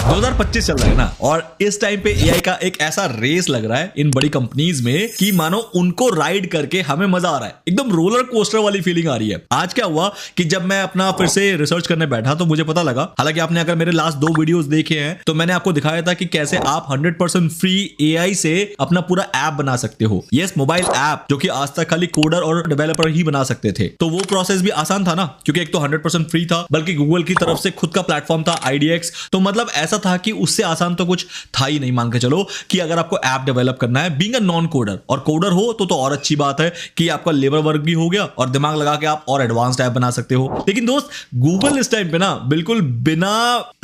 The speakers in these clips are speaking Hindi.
2025 चल रहा है ना, और इस टाइम पे एआई का एक ऐसा रेस लग रहा है इन बड़ी कंपनीज में कि मानो उनको राइड करके हमें मजा आ रहा है, एकदम रोलर कोस्टर वाली फीलिंग आ रही है। आज क्या हुआ कि जब मैं अपना फिर से रिसर्च करने बैठा तो मुझे पता लगा, हालांकि आपने अगर मेरे लास्ट 2 वीडियोस देखे हैं तो मैंने आपको दिखाया था कि कैसे आप 100% फ्री एआई से अपना पूरा ऐप बना सकते हो। यस, मोबाइल ऐप जो कि आज तक खाली कोडर और डेवलपर ही बना सकते थे। तो वो प्रोसेस भी आसान था ना, क्योंकि एक तो 100% फ्री था, बल्कि गूगल की तरफ से खुद का प्लेटफॉर्म था IDX। तो मतलब ऐसा था कि उससे आसान तो कुछ था ही नहीं। मान के चलो कि अगर आपको ऐप डेवलप करना है बीइंग अ नॉन कोडर, और कोडर हो तो और अच्छी बात है कि आपका लेबर वर्क भी हो गया और दिमाग लगा के आप और एडवांस्ड ऐप बना सकते हो। लेकिन दोस्त, गूगल इस टाइम पे ना बिल्कुल बिना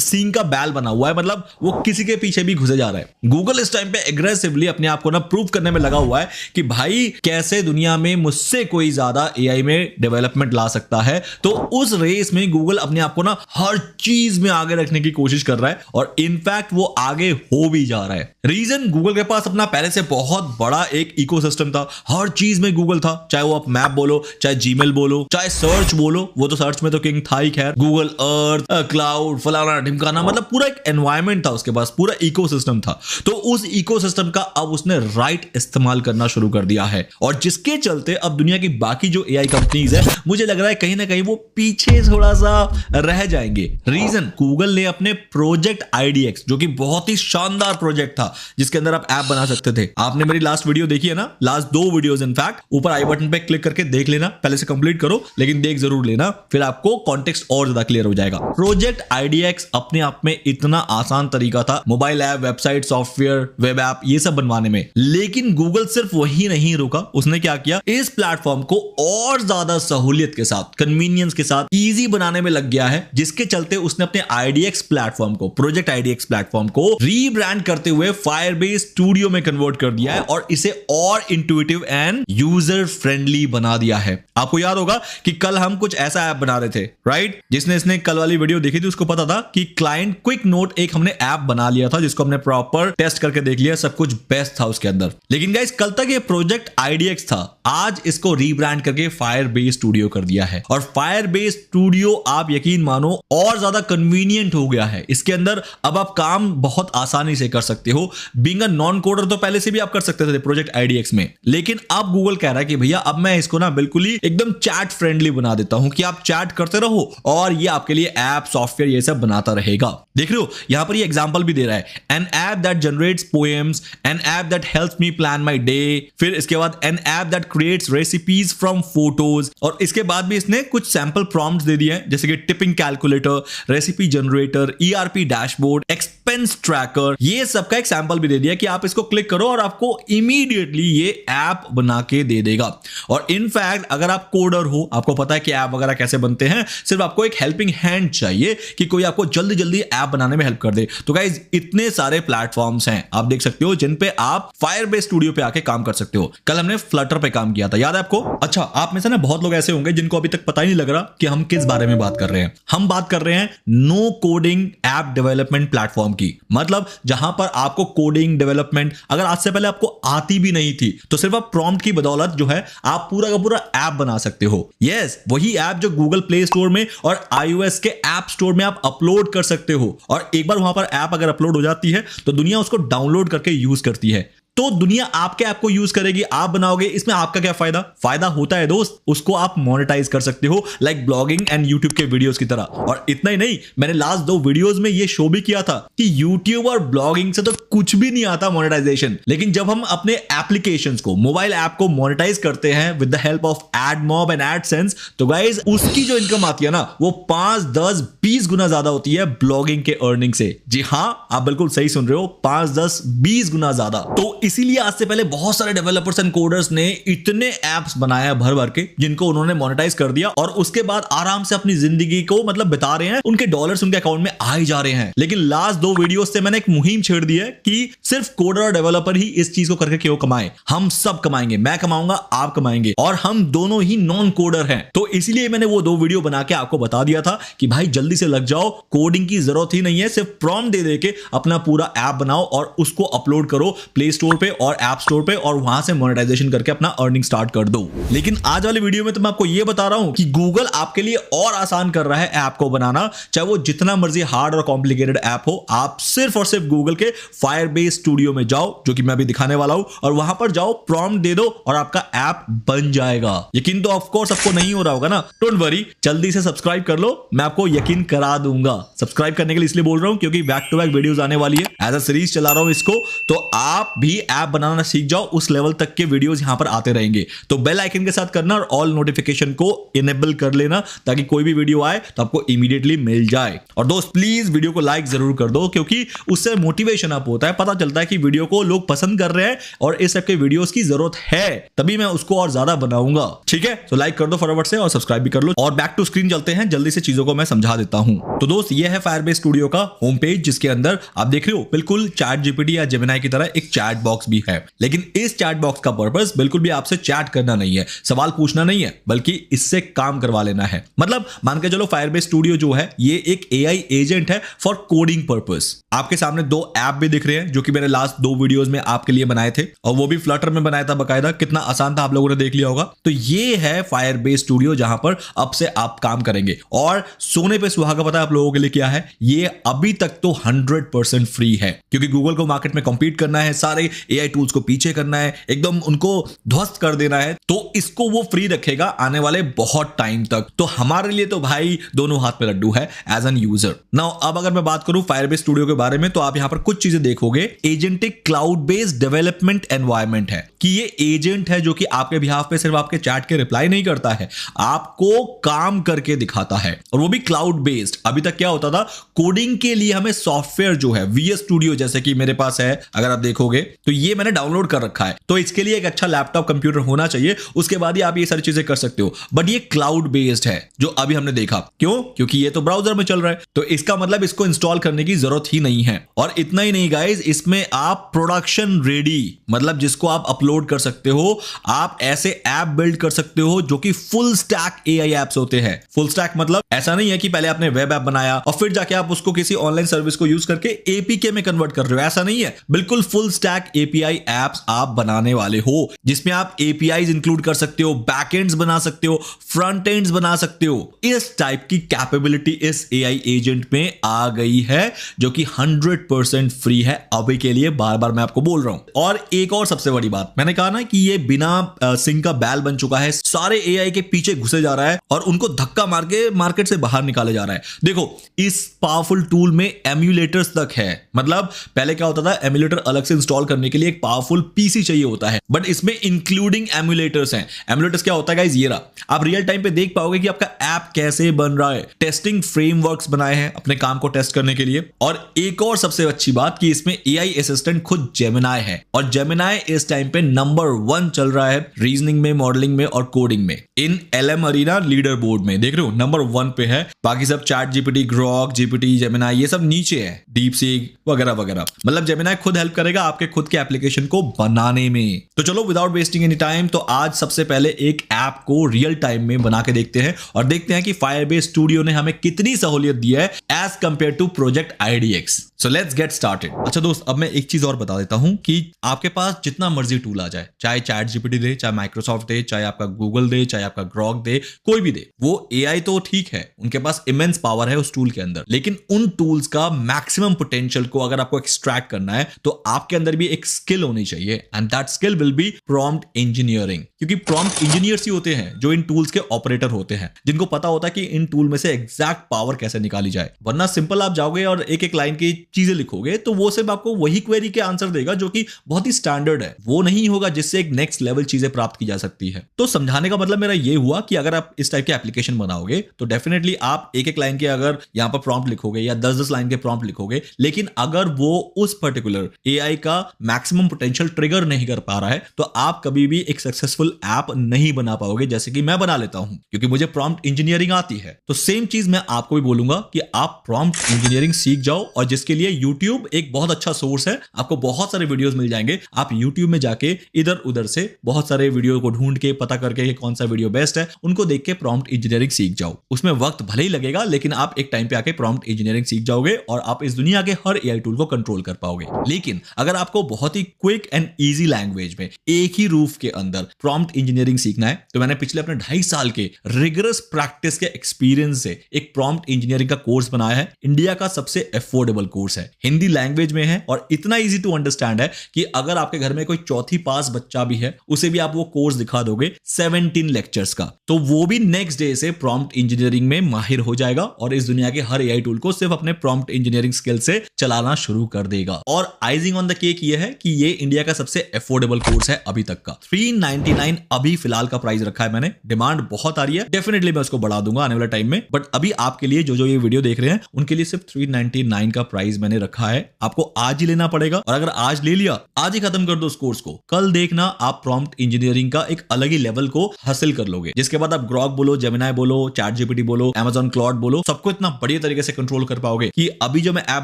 सींग का बैल बना हुआ है, मतलब वो किसी के पीछे भी घुसे जा रहा है। गूगल इस टाइम पे एग्रेसिवली अपने आप को ना प्रूव करने में लगा हुआ है कि भाई कैसे दुनिया में मुझसे कोई ज्यादा एआई में डेवलपमेंट ला सकता है। तो उस रेस में गूगल अपने आप को ना हर चीज में आगे रखने की कोशिश कर रहा है, और इनफैक्ट वो आगे हो भी जा रहा है। रीजन, गूगल के पास अपना पहले से बहुत बड़ा एक इकोसिस्टम था, हर चीज में गूगल था। चाहे वो आप मैप बोलो, चाहे जीमेल बोलो, चाहे सर्च बोलो, वो तो सर्च में तो किंग था ही। खैर, गूगल अर्थ, क्लाउड, फलाना ढिमकाना, मतलब पूरा एक एनवायरमेंट था उसके पास, पूरा इकोसिस्टम था। तो उस इकोसिस्टम का अब उसने राइट इस्तेमाल करना शुरू कर दिया है, और जिसके चलते अब दुनिया की बाकी जो एआई कंपनीज है, मुझे लग रहा है कहीं ना कहीं वो पीछे थोड़ा सा रह जाएंगे। रीजन, गूगल ने अपने प्रोजेक्ट IDX, जो कि बहुत ही शानदार प्रोजेक्ट था जिसके अंदर आप ऐप बना सकते थे। आपने मेरी लास्ट वीडियो देखी है ना, लास्ट 2 वीडियोस इनफैक्ट, ऊपर आई बटन पे क्लिक करके देख लेना, पहले से कंप्लीट करो लेकिन देख जरूर लेना, फिर आपको कॉन्टेक्स्ट और ज्यादा क्लियर हो जाएगा। प्रोजेक्ट IDX अपने आप में इतना आसान तरीका था mobile app, website, software, web app, ये सब बनवाने में। लेकिन गूगल सिर्फ वही नहीं रुका, उसने क्या किया, इस प्लेटफॉर्म को और ज्यादा सहूलियत के साथ, कन्वीनियंस के साथ इजी बनाने में लग गया है, जिसके चलते उसने अपने IDX प्लेटफॉर्म को, प्रोजेक्ट IDX प्लेटफॉर्म को रीब्रांड करते हुए फायरबेस स्टूडियो में कन्वर्ट कर दिया है, और इसे और इंट्यूटिव एंड यूजर फ्रेंडली बना दिया है। आपको याद होगा कि कल हम कुछ ऐसा ऐप बना रहे थे, राइट? जिसने इसने कल वाली वीडियो देखी थी उसको पता था कि क्लाइंट क्विक नोट एक हमने ऐप बना लिया था, जिसको हमने प्रॉपर टेस्ट करके देख लिया, सब कुछ बेस्ट था उसके अंदर। लेकिन गाइस, कल तक ये प्रोजेक्ट IDX था, आज इसको रीब्रांड करके फायरबेस स्टूडियो कर दिया है। और फायरबेस स्टूडियो, आप यकीन मानो, और ज्यादा कन्वीनियंट हो गया है। इसके अंदर अब आप काम बहुत आसानी से कर सकते हो। बीइंग अ नॉन कोडर तो पहले से भी आप कर सकते थे प्रोजेक्ट IDX में, लेकिन अब गूगल कह रहा है कि भैया अब मैं इसको ना बिल्कुल ही एकदम चैट फ्रेंडली बना देता हूं कि आप चैट करते रहो और ये आपके लिए ऐप, सॉफ्टवेयर, ये सब बनाता रहेगा। देख रहे हो, यहां पर ये एग्जांपल भी दे रहा है, an app that generates poems, an app that helps me plan my day, फिर इसके बाद an app that creates recipes from photos, और इसके बाद भी इसने कुछ सैंपल प्रॉम्प्ट्स दे दिए हैं, जैसे कि tipping calculator, recipe generator, ERP dashboard, expense tracker, ये सब का एक सैंपल भी दे दिया कि आप इसको क्लिक करो और आपको इमीडिएटली ये ऐप बना के दे देगा। और इनफैक्ट अगर आप कोडर हो, आपको पता है कि ऐप वगैरह कैसे बनते हैं, सिर्फ आपको एक हेल्पिंग हैंड चाहिए कि कोई आपको जल्दी जल्दी ऐप बनाने में हेल्प कर दे। तो गाइज, इतने सारे प्लेटफॉर्म्स हैं, आप देख सकते हो, जिन पे आप फायरबेस स्टूडियो पे आके काम कर सकते हो। कल हमने फ्लटर पे काम किया था, याद है आपको? अच्छा, आप में से ना बहुत लोग ऐसे होंगे जिनको अभी तक पता ही नहीं लग रहा कि हम किस बारे में बात कर रहे हैं। हम बात कर रहे हैं no coding app development platform की। मतलब जहां पर आपको कोडिंग डेवलपमेंट अगर आज से पहले आपको आती भी नहीं थी, तो सिर्फ आप प्रॉम्प्ट की बदौलत जो है आप पूरा का पूरा ऐप बना सकते हो। यस, वही ऐप जो गूगल प्ले स्टोर में और iOS के ऐप स्टोर में आप अपलोड कर सकते हो, और एक बार वहां पर ऐप अगर अपलोड हो जाती है तो दुनिया उसको डाउनलोड करके यूज करती है। तो दुनिया आपके ऐप को यूज करेगी, आप बनाओगे, इसमें आपका क्या फायदा? फायदा होता है दोस्त, उसको आप मोनेटाइज कर सकते हो, लाइक ब्लॉगिंग एंड यूट्यूब के वीडियोस की तरह। और इतना ही नहीं, मैंने लास्ट 2 वीडियोस में ये शो भी किया था कि यूट्यूब और ब्लॉगिंग से तो कुछ भी नहीं आता मोनेटाइजेशन, लेकिन जब हम अपने एप्लीकेशंस को, मोबाइल ऐप को मोनेटाइज करते हैं with the help of AdMob and AdSense, तो गाइज उसकी जो इनकम आती है ना, वो 5, 10, 20 गुना ज्यादा होती है ब्लॉगिंग के अर्निंग से। जी हां, आप बिल्कुल सही सुन रहे हो, 5, 10, 20 गुना ज्यादा। तो इसीलिए आज से पहले बहुत सारे डेवलपर्स एंड कोडर्स ने इतने एप्स बनाया भर भर के, जिनको उन्होंने मोनेटाइज कर दिया, और उसके बाद आराम से अपनी जिंदगी को मतलब बिता रहे हैं, उनके डॉलर्स उनके अकाउंट में आ ही जा रहे हैं। लेकिन लास्ट 2 वीडियोस से मैंने एक मुहिम छेड़ दी है कि सिर्फ कोडर और डेवलपर ही इस चीज को करके क्यों कमाए, हम सब कमाएंगे, मैं कमाऊंगा, आप कमाएंगे, और हम दोनों ही नॉन कोडर हैं। तो इसलिए मैंने वो 2 वीडियो बना के आपको बता दिया था कि भाई जल्दी से लग जाओ, कोडिंग की जरूरत ही नहीं है, सिर्फ प्रॉम्प्ट दे के अपना पूरा ऐप बनाओ और उसको अपलोड करो प्ले स्टोर स्टोर पे और ऐप स्टोर पे और वहां से मोनेटाइजेशन करके अपना अर्निंग स्टार्ट कर दो। लेकिन आज वाली वीडियो में तो मैं आपको ये बता रहा हूं कि गूगल आपके लिए और आसान कर रहा है ऐप को बनाना, चाहे वो जितना मर्जी हार्ड और कॉम्प्लिकेटेड ऐप हो। आप सिर्फ और सिर्फ गूगल के फायरबेस स्टूडियो में जाओ, जो कि मैं अभी दिखाने वाला हूं, और वहां पर जाओ, प्रॉम्प्ट दे दो और आपका ऐप बन जाएगा। यकीन तो ऑफ कोर्स आपको नहीं हो रहा होगा ना, डोंट वरी, जल्दी से सब्सक्राइब कर लो, मैं आपको यकीन करा दूंगा। सब्सक्राइब करने के लिए इसलिए बोल रहा हूं क्योंकि बैक टू बैक वीडियोस आने वाली है, एज अ सीरीज चला रहा हूं इसको, तो आप भी ऐप बनाना सीख जाओ, उस लेवल तक के वीडियोस यहां पर आते रहेंगे। तो बेल आइकन के साथ करना और ऑल नोटिफिकेशन को इनेबल कर लेना ताकि कोई भी वीडियो आए तो आपको इमीडिएटली मिल जाए। और दोस्त प्लीज वीडियो को लाइक जरूर कर दो, क्योंकि उससे मोटिवेशन अप होता है, पता चलता है कि वीडियो को लोग पसंद कर रहे हैं और इस टाइप के वीडियोस की जरूरत है, तभी मैं उसको और ज्यादा बनाऊंगा। ठीक है, तो लाइक कर दो फटाफट से और सब्सक्राइब भी कर लो। और बैक टू स्क्रीन चलते हैं, जल्दी से चीजों को मैं समझा देता हूं। तो दोस्त ये है फायरबेस स्टूडियो का होम पेज, जिसके अंदर आप देख रहे हो बिल्कुल चैट जीपीटी या जेमिनी की तरह एक चैट बॉक्स भी है। लेकिन इस चैट बॉक्स का पर्पस बिल्कुल भी आपसे चैट करना नहीं है, सवाल पूछना नहीं है, बल्कि इससे काम करवा लेना है। मतलब मान के चलो फायरबेस स्टूडियो जो है ये एक एआई एजेंट है फॉर कोडिंग पर्पस। आपके सामने दो ऐप भी दिख रहे हैं जो कि मैंने लास्ट 2 वीडियोस में आपके लिए बनाए थे, और वो भी फ्लटर में बनाया था बकायदा। कितना आसान था, आप लोगों ने देख लिया होगा। तो ये है फायरबेस स्टूडियो, जहां पर अब से आप काम करेंगे। और सोने पे सुहागा पता है आप लोगों के लिए क्या है, ये अभी तक तो 100% फ्री है, क्योंकि गूगल को मार्केट में कॉम्पीट करना है, सारे एआई टूल्स को पीछे करना है, एकदम उनको ध्वस्त कर देना है, तो इसको वो फ्री रखेगा आने वाले बहुत टाइम तक। तो हमारे लिए तो भाई दोनों हाथ पे लड्डू है एज एन यूजर। नाउ अब अगर मैं बात करूं फायरबेस स्टूडियो के बारे में, तो आप यहां पर कुछ चीजें देखोगे। Agentic cloud based development environment है, कि ये एजेंट है जो कि आपके बिहाफ पे सिर्फ आपके चैट के रिप्लाई नहीं करता है, आपको काम करके दिखाता है, और वो भी क्लाउड बेस्ड। अभी तक क्या होता था, कोडिंग के लिए हमें सॉफ्टवेयर जो है वीएस स्टूडियो, जैसे कि मेरे पास है, अगर आप देखोगे तो ये मैंने डाउनलोड कर रखा है, तो इसके लिए एक अच्छा लैपटॉप कंप्यूटर होना चाहिए, उसके बाद ही आप ये सारी चीजें कर सकते हो। बट ये क्लाउड बेस्ड है जो अभी हमने देखा, क्यों? क्योंकि ये तो ब्राउजर में चल रहा है, तो इसका मतलब इसको इंस्टॉल करने की जरूरत ही नहीं है। और इतना ही नहीं गाइस, इसमें आप प्रोडक्शन रेडी, मतलब जिसको आप अपलोड कर सकते हो, आप ऐसे ऐप बिल्ड कर सकते हो जो कि फुल स्टैक एआई एप्स होते हैं। फुल स्टैक मतलब ऐसा नहीं है कि पहले आपने वेब ऐप बनाया और फिर जाके आप उसको किसी ऑनलाइन सर्विस को यूज करके एपीके में कन्वर्ट कर रहे हो, ऐसा नहीं है। बिल्कुल फुल स्टैक एपीआई एप्स आप बनाने वाले हो, जिसमें आप एपीआईज इंक्लूड कर सकते हो, बैकएंड्स बना सकते हो, फ्रंट एंड्स बना सकते हो। इस टाइप की कैपेबिलिटी इस एआई एजेंट में आ गई है, जो कि 100% फ्री है अभी के लिए, बार बार मैं आपको बोल रहा हूं। और एक और सबसे बड़ी बात, मैंने कहा ना कि ये बिना सिंह का बैल बन चुका है, सारे एआई के पीछे घुसे जा रहा है और उनको धक्का मार के मार्केट से बाहर निकाले जा रहा है। देखो इस पावरफुल टूल में एम्यूलेटर्स तक है। मतलब पहले क्या होता था, एम्यूलेटर अलग से इंस्टॉल करने के लिए एक पावरफुल पीसी चाहिए होता है, बट इसमें इंक्लूडिंग एम्यूलेटर्स हैं। एम्यूलेटर्स क्या होता है गाइस, ये रहा, आप रियल टाइम पे देख पाओगे कि आपका ऐप कैसे बन रहा है। टेस्टिंग फ्रेमवर्क्स बनाए हैं अपने काम को टेस्ट करने के लिए। और एक और सबसे अच्छी बात कि इसमें एआई असिस्टेंट खुद जेमिनी है, और जेमिनी इस टाइम पे नंबर 1 चल रहा है रीजनिंग में, मॉडलिंग में और कोडिंग में। इन एलएम अरीना लीडर बोर्ड में देख रहे हो नंबर 1 पे है, बाकी सब chat GPT, Grok, GPT, Gemini ये सब नीचे है, डीप सीक वगैरह वगैरह। मतलब जेमिनी खुद हेल्प करेगा आपके खुद के एप्लीकेशन को बनाने में। तो चलो विदाउट वेस्टिंग एनी टाइम, तो आज सबसे पहले एक ऐप को रियल टाइम में बना के देखते हैं और देखते हैं कि फायरबेस स्टूडियो ने हमें कितनी सहूलियत दी है as compare to project IDX. So let's get started. अच्छा दोस्त, अब मैं एक चीज और बता देता हूं कि आपके पास जितना मर्जी टूल आ जाए, चाहे चैट जीपीटी दे, चाहे माइक्रोसॉफ्ट दे, चाहे आपका गूगल दे, चाहे आपका ग्रॉक दे, कोई भी दे, वो एआई तो ठीक है, उनके पास इमेंस पावर है उस टूल के अंदर, लेकिन उन टूल्स का मैक्सिमम पोटेंशियल को अगर आपको एक्सट्रैक्ट करना है तो आपके अंदर भी एक स्किल होनी चाहिए, and that skill will be prompt engineering. क्योंकि प्रॉम्प्ट इंजीनियर्स ही होते हैं जो इन टूल्स के ऑपरेटर होते हैं, जिनको पता होता है कि इन टूल में से एग्जैक्ट पावर कैसे निकाली जाए। वरना सिंपल आप जाओगे और एक एक लाइन की चीजें लिखोगे तो वो सिर्फ आपको वही क्वेरी के आंसर देगा जो कि बहुत ही स्टैंडर्ड है, वो नहीं होगा जिससे एक नेक्स्ट लेवल चीजें प्राप्त की जा सकती है। तो समझाने का मतलब मेरा ये हुआ कि अगर आप इस टाइप के एप्लीकेशन बनाओगे तो डेफिनेटली आप एक एक लाइन के अगर यहां पर प्रॉम्प्ट लिखोगे या 10-10 लाइन के प्रॉम्प्ट लिखोगे, लेकिन अगर वो उस पर्टिकुलर एआई का मैक्सिमम पोटेंशियल ट्रिगर नहीं कर पा रहा है तो आप कभी भी एक सक्सेसफुल ऐप नहीं बना पाओगे, जैसे कि मैं बना लेता हूं क्योंकि मुझे प्रॉम्प्ट इंजीनियरिंग आती है। तो सेम चीज मैं आपको भी बोलूंगा कि आप प्रॉम्प्ट इंजीनियरिंग सीख जाओ और जिसके लिए लिए यूट्यूब एक बहुत अच्छा सोर्स है। आपको बहुत सारे वीडियोस मिल जाएंगे। आप यूट्यूब में जाके इधर उधर से बहुत सारे वीडियो को ढूंढ के पता करके कौन सा वीडियो बेस्ट है, उनको देख के प्रॉम्प्ट इंजीनियरिंग सीख जाओ। उसमें वक्त भले ही लगेगा, लेकिन आप एक टाइम पे आके प्रॉम्प्ट इंजीनियरिंग सीख जाओगे और आप इस दुनिया के हर एआई टूल को कंट्रोल कर पाओगे। लेकिन अगर आपको बहुत ही क्विक एंड इजी लैंग्वेज में एक ही रूफ के अंदर प्रॉम्प्ट इंजीनियरिंग सीखना है, तो मैंने पिछले अपने 2.5 साल के रिगरस प्रैक्टिस के एक्सपीरियंस से एक प्रॉम्प्ट इंजीनियरिंग का कोर्स बनाया है। इंडिया का सबसे अफोर्डेबल कोर्स है, हिंदी लैंग्वेज में है और इतना इजी टू अंडरस्टैंड है कि अगर आपके घर में कोई चौथी पास बच्चा भी है, उसे भी आप वो कोर्स दिखा दोगे 17 लेक्चर्स का, तो वो भी नेक्स्ट डे से प्रॉम्प्ट इंजीनियरिंग में माहिर हो जाएगा और इस दुनिया के हर एआई टूल को सिर्फ अपने प्रॉम्प्ट इंजीनियरिंग स्किल से चलाना शुरू कर देगा। और आइजिंग ऑन द केक ये है कि ये इंडिया का सबसे अफोर्डेबल कोर्स है अभी तक का। 399 अभी फिलहाल का प्राइस रखा है मैंने। डिमांड बहुत आ रही है, डेफिनेटली मैं उसको बढ़ा दूंगा आने वाले टाइम में, बट अभी आपके लिए जो ये वीडियो देख रहे हैं उनके लिए सिर्फ 399 का प्राइस मैंने रखा है। आपको आज ही लेना पड़ेगा और अगर आज ले लिया, आज ही खत्म कर दो उस कोर्स को, कल देखना आप प्रॉम्प्ट इंजीनियरिंग का एक अलग ही लेवल को हासिल कर लोगे, जिसके बाद आप ग्रॉक बोलो, जेमिनाई बोलो, चैट जीपीटी बोलो, Amazon क्लाउड बोलो, सबको इतना बढ़िया तरीके से कंट्रोल कर पाओगे कि अभी जो मैं ऐप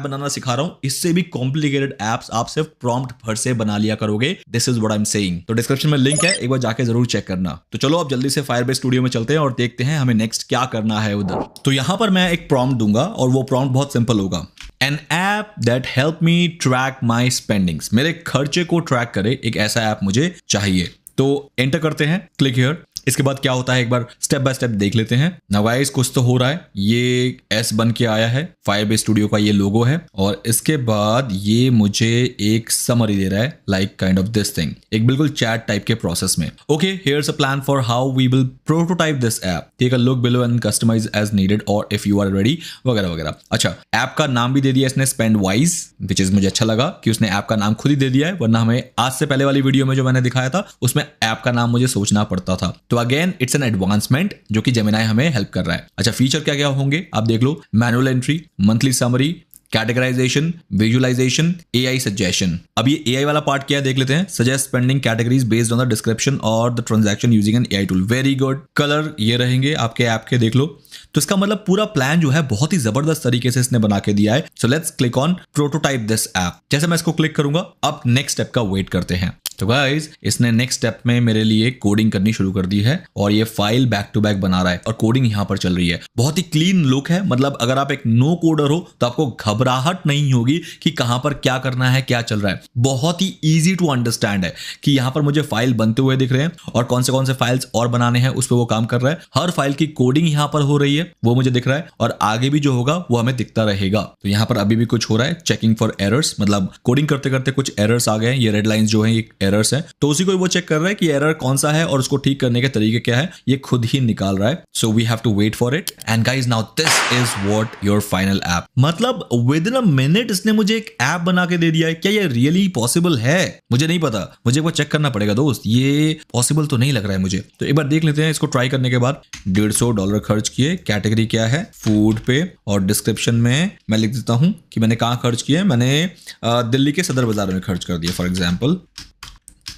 बनाना सिखा रहा हूं, इससे भी कॉम्प्लिकेटेड एप्स आप सिर्फ प्रॉम्प्ट भर से बना लिया करोगे। This is what I am saying. तो डिस्क्रिप्शन में लिंक है, एक बार जाके जरूर चेक करना। तो चलो अब जल्दी से फायरबेस स्टूडियो में चलते हैं और देखते हैं हमें नेक्स्ट क्या करना है उधर। तो यहां पर मैं एक प्रॉम्प्ट दूंगा और वो प्रॉम्प्ट बहुत सिंपल होगा। An app that help me track my spendings, मेरे खर्चे को ट्रैक करे एक ऐसा ऐप मुझे चाहिए। तो एंटर करते हैं, क्लिक हियर। इसके बाद क्या होता है एक बार स्टेप बाय स्टेप देख लेते हैं। नाउ गाइस कुछ तो हो रहा है, ये एस बन के आया है, फायरबेस स्टूडियो का ये लोगो है और इसके बाद ये मुझे एक समरी दे रहा है like kind of this thing, एक बिल्कुल चैट टाइप के प्रोसेस में। Okay, here's a plan for how we will prototype this app, take a look below and customise as needed और इफ यू आर रेडी वगैरह वगैरह। अच्छा, ऐप का नाम भी दे दिया इसने स्पेंड वाइज, विच इज मुझे अच्छा लगा कि उसने ऐप का नाम खुद ही दे दिया है, वरना हमें आज से पहले वाली वीडियो में जो मैंने दिखाया था उसमें ऐप का नाम मुझे सोचना पड़ता था। तो अगेन इट्स एन एडवांसमेंट जो कि जेमिनाई हमें हेल्प कर रहा है। अच्छा, फीचर क्या क्या होंगे आप देख लो, manual entry, monthly summary, categorisation, visualisation, AI suggestion. अब ये एआई वाला पार्ट क्या है देख लेते हैं। Suggest spending categories based on the description और the transaction using an AI tool. Very good. Colour ये रहेंगे आपके ऐप के, देख लो। तो इसका मतलब पूरा प्लान जो है बहुत ही जबरदस्त तरीके से इसने बना के दिया है। So let's click on prototype this app. जैसे मैं इसको क्लिक करूंगा, अब नेक्स्ट स्टेप का वेट करते हैं। तो गाइस इसने नेक्स्ट स्टेप में मेरे लिए कोडिंग करनी शुरू कर दी है और ये फाइल बैक टू बैक बना रहा है और कोडिंग यहां पर चल रही है। बहुत ही क्लीन लुक है, मतलब अगर आप एक नो कोडर हो तो आपको घबराहट नहीं होगी कि कहां पर क्या करना है, क्या चल रहा है। बहुत ही इजी टू अंडरस्टैंड है कि यहां पर मुझे फाइल बनते हुए दिख रहे हैं और कौन से फाइल्स और बनाने हैं उस पर वो काम कर रहा है। हर फाइल की कोडिंग यहां पर हो रही है, वो मुझे दिख रहा है और आगे भी जो होगा वो हमें दिखता रहेगा। तो यहां पर अभी भी कुछ हो रहा है, चेकिंग फॉर एरर्स, मतलब कोडिंग करते करते कुछ एरर्स आ गए हैं। ये रेड लाइंस जो है ये एरर्स है, तो उसी को वो चेक कर रहा है कि एरर कौन सा है और उसको ठीक करने के तरीके क्या है, ये खुद ही निकाल रहा है। So we have to wait for it and guys now this is what your final app. मतलब विद इन अ मिनट इसने मुझे एक ऐप बना के दे दिया है। क्या ये रियली पॉसिबल है? मुझे नहीं पता, मुझे वो चेक करना पड़ेगा दोस्त, ये पॉसिबल तो नहीं लग रहा है मुझे। तो एक बार देख लेते हैं इसको ट्राई करने के बाद। $150 खर्च किए, कैटेगरी क्या है, फूड पे, और डिस्क्रिप्शन में मैं लिख देता हूं कि मैंने कहां खर्च किया है। मैंने दिल्ली के सदर बाजार में खर्च कर दिया फॉर एग्जाम्पल,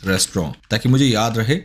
रेस्टोरेंट, ताकि मुझे याद रहे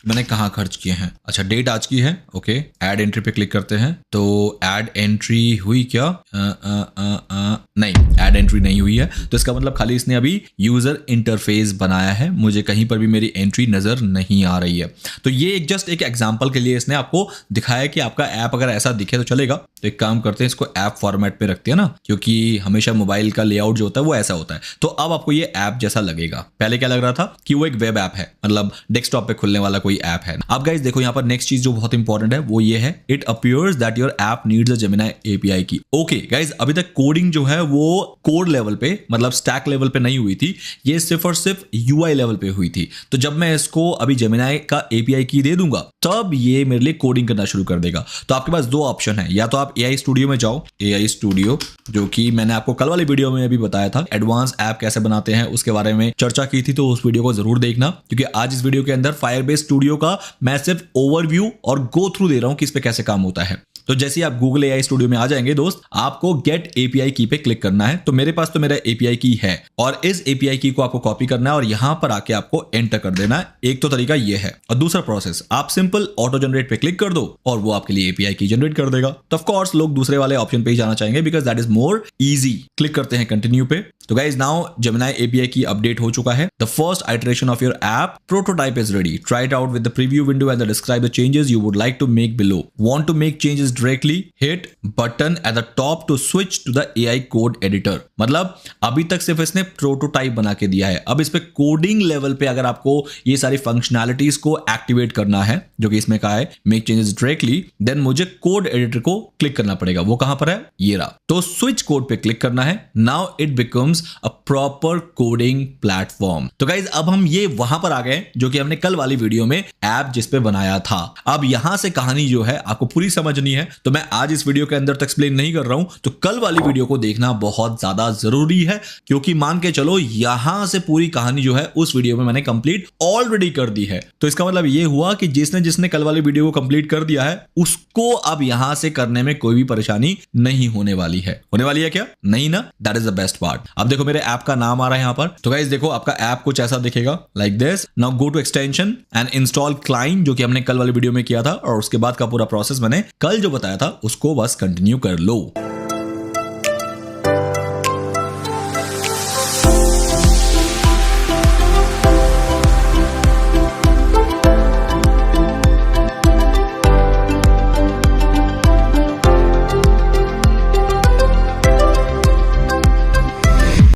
मैंने कहाँ खर्च किए हैं। अच्छा, डेट आज की है, ओके। ऐड एंट्री पे क्लिक करते हैं। तो ऐड एंट्री हुई क्या? नहीं, ऐड एंट्री नहीं हुई है। तो इसका मतलब खाली इसने अभी यूजर इंटरफेस बनाया है, मुझे कहीं पर भी मेरी एंट्री नजर नहीं आ रही है। तो ये जस्ट एक एग्जांपल के लिए इसने आपको दिखाया कि आपका ऐप अगर ऐसा दिखे तो चलेगा। तो एक काम करते हैं, इसको ऐप फॉर्मेट पे रखते हैं ना, क्योंकि हमेशा मोबाइल का लेआउट जो होता है वो ऐसा होता है। तो अब आपको ये ऐप जैसा लगेगा। पहले क्या लग रहा था कि वो एक वेब ऐप है, मतलब डेस्कटॉप पे खुलने वाला कोई ऐप है। अब गाइस देखो यहाँ पर नेक्स्ट चीज जो बहुत इंपॉर्टेंट है वो ये है, it appears that your app needs a Gemini API की। ओके गाइस, अभी तक कोडिंग जो है वो कोड लेवल पे, मतलब स्टैक लेवल पे नहीं हुई थी, ये सिर्फ और सिर्फ यूआई लेवल पे हुई थी। तो जब मैं इसको अभी जेमिनाई का एपीआई की दे दूंगा तब ये मेरे लिए कोडिंग करना शुरू कर देगा। तो आपके पास दो ऑप्शन है, या तो आप एआई स्टूडियो में जाओ, एआई स्टूडियो जो कि मैंने आपको कल वाली वीडियो में भी बताया था, एडवांस ऐप कैसे बनाते हैं उसके बारे में चर्चा की थी, तो उस वीडियो को जरूर देखना, क्योंकि आज इस वीडियो के अंदर फायरबेस स्टूडियो का मैं सिर्फ ओवरव्यू और गो थ्रू दे रहा हूं कि इस पे कैसे काम होता है। तो जैसे आप गूगल एआई स्टूडियो में आ जाएंगे दोस्त, आपको गेट एपीआई की पे क्लिक करना है। तो मेरे पास तो मेरा एपीआई की है और इस एपीआई की को आपको कॉपी करना है और यहां पर आके आपको एंटर कर देना है। एक तो तरीका ये है, और दूसरा प्रोसेस, आप सिंपल ऑटो जनरेट पे क्लिक कर दो और वो आपके लिए एपीआई की जनरेट कर देगा। तो ऑफ कोर्स लोग दूसरे वाले ऑप्शन पे ही जाना चाहेंगे because that is more easy. Click करते हैं कंटिन्यू पे। तो गाइज नाउ जेमिनी एपीआई की अपडेट हो चुका है। The first iteration of your app prototype is ready. Try it out with the preview window and describe the changes you would like to make below. Want to make changes directly? Hit button at the top to switch to the AI code editor. मतलब अभी तक सिर्फ इसने प्रोटोटाइप बना के दिया है। अब इस पे कोडिंग लेवल पे अगर आपको ये सारी फंक्शनैलिटीज को एक्टिवेट करना है, जो कि इसमें कहा है मेक चेंजेस डायरेक्टली, देन मुझे कोड एडिटर को क्लिक करना पड़ेगा। वो कहां पर है? ये रहा। तो स्विच कोड पे क्लिक करना है। Now it becomes a proper coding platform. तो गाइज अब हम ये वहां पर आ गए जो कि हमने कल वाली वीडियो में ऐप जिस पे बनाया था। अब यहां से कहानी जो है आपको पूरी समझनी है, तो मैं आज इस वीडियो के अंदर तक एक्सप्लेन नहीं कर रहा हूं। तो कल वाली वीडियो को देखना बहुत ज्यादा जरूरी है, क्योंकि मान के चलो यहां से पूरी कहानी जो है उस वीडियो में मैंने कंप्लीट ऑलरेडी कर दी है। तो इसका मतलब ये हुआ कि जिसने जिसने कल वाली वीडियो को कंप्लीट कर दिया है उसको अब यहां से करने में कोई भी परेशानी नहीं होने वाली है। होने वाली है क्या? नहीं ना? That is the best part. अब देखो मेरे ऐप का नाम आ रहा है यहां पर। तो गाइस देखो आपका ऐप कुछ ऐसा दिखेगा, like this. Now go to extension and install client, जो कि हमने कल वाली वीडियो में किया था, और उसके बाद का पूरा प्रोसेस मैंने कल जो बताया था उसको बस कंटिन्यू कर लो।